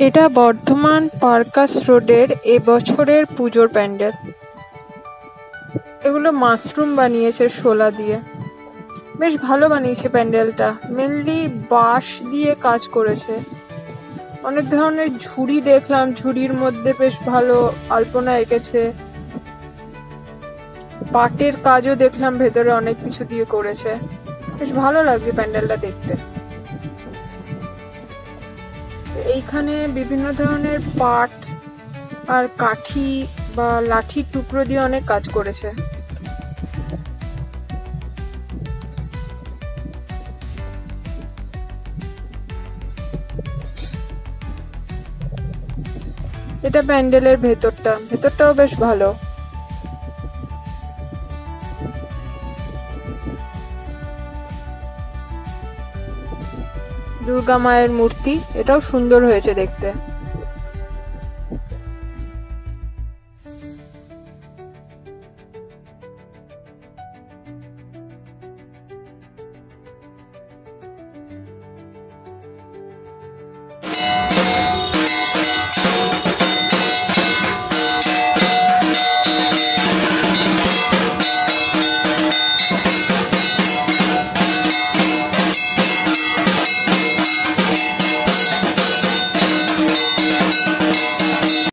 এটা বর্ধমান পার্কাস রোডের এবছরের পুজোর প্যান্ডেল। এগুলো মাশরুম বানিয়েছে শোলা দিয়ে, বেশ ভালো বানিয়েছে প্যান্ডেলটা। মেনলি বাঁশ দিয়ে কাজ করেছে। অনেক ধরনের ঝুড়ি দেখলাম, ঝুড়ির মধ্যে বেশ ভালো আলপনা এঁকেছে। পাটের কাজও দেখলাম, ভেতরে অনেক কিছু দিয়ে করেছে। বেশ ভালো লাগছে প্যান্ডেলটা দেখতে। এইখানে বিভিন্ন ধরনের পাট আর কাঠি বা লাঠির টুকরো দিয়ে অনেক কাজ করেছে। এটা প্যান্ডেলের ভেতরটাও বেশ ভালো। দুর্গা মায়ের মূর্তি, এটাও সুন্দর হয়েছে দেখতে।